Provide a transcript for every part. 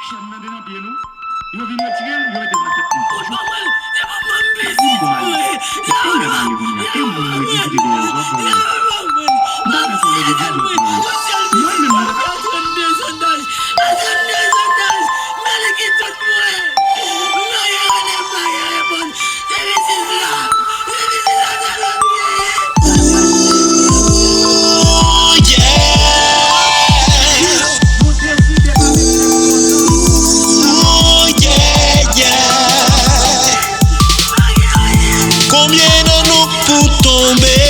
chaîne dans des pieds nous. Ils vont venir tirer, ils vont mettre dans la tête nous. C'est Combien de nous pour tomber,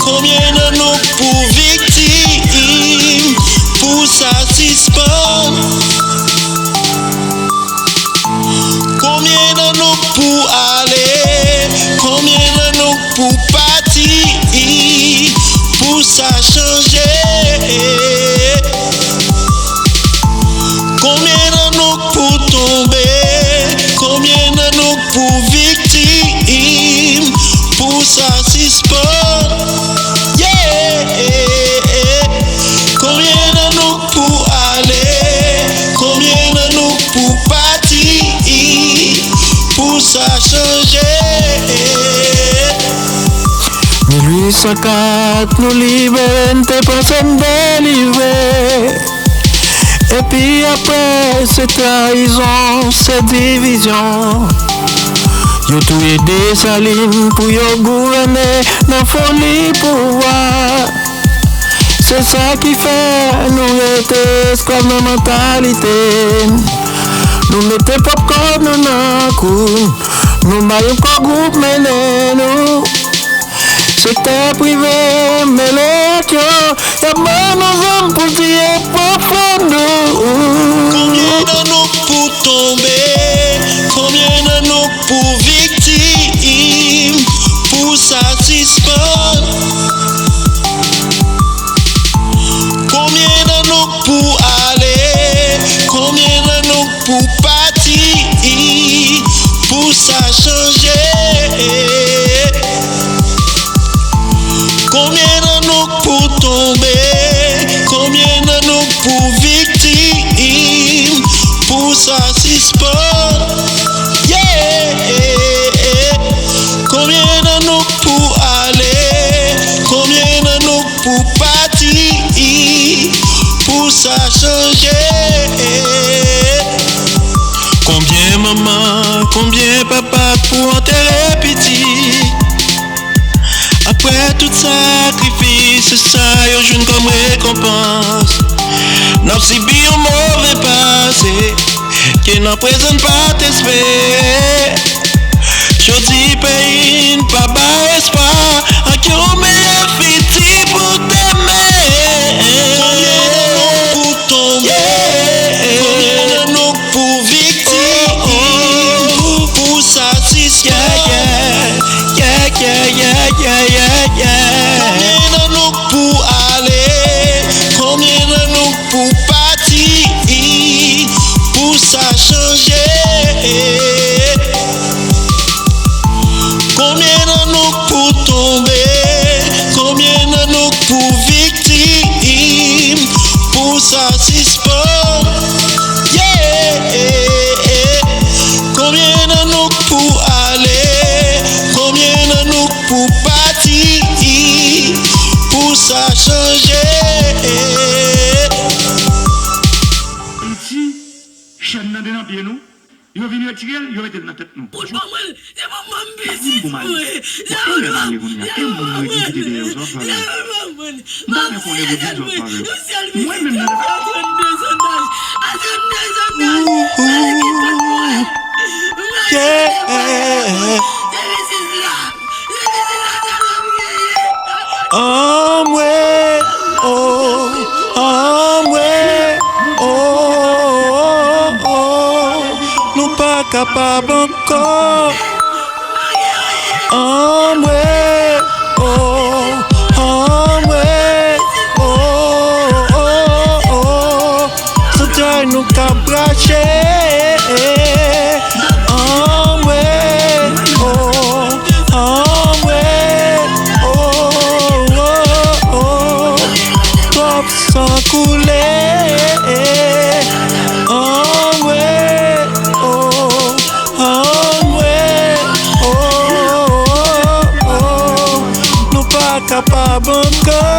combien de nous pour victimes, pour satisfaire. Combien de nous pour aller, combien de nous pour partir, pour ça changer. Combien de nous pour tomber, combien de nous pour victimes, pour satisfaire. Yeah. Combien de nous pour aller, combien de nous pour partir, pour ça changer. 1804, nous libérons, t'es pensé délivrer. Et puis après, c'est trahison, c'est division. Yo tout aidé Saline pour yo gouverner dans folie pouvoir. C'est ça qui fait nous être esclaves de mentalité. Nous mettons popcorn dans un coup, nous maillons pas groupe mêlé nous. Secteur privé, mais l'autre, y'a pas nos hommes pour dire profond. Combien de nous pour tomber, combien de nous pour victimes, pour satisfaire. Combien de nous pour aller, combien de nous pour partir, pour ça changer. Combien de nous pour tomber, combien de nous pour victimes, pour satisfaire. Yeah. Combien de nous pour aller, combien de nous pour partir, pour ça changer. Combien maman, combien papa pour enterrer petit. Après tout sacrifice, c'est ça yo jeune comme récompense. N'a si bien mauvais passé, qui n'en présente pas t'espère. Je dis pays, pas bas espoir, en qui on meilleur fiti pour t'aimer. Combien de nous pour tomber, combien de nous pour victimes, pour satisfaire. Combien de nous pour aller, combien de nous pour partir, pour ça changer. Combien de nous pour tomber, combien de nous pour victimes, pour satisfaire. Yeah. Combien de nous pour aller, combien de nous pour partir, pour ça changer. Ici, chaîne dans des pieds nous. Ils vont venir tirer, ils vont mettre dans la tête nous. Nous pas capables encore. Nous cabracher. Trop sans couler. bon cœur.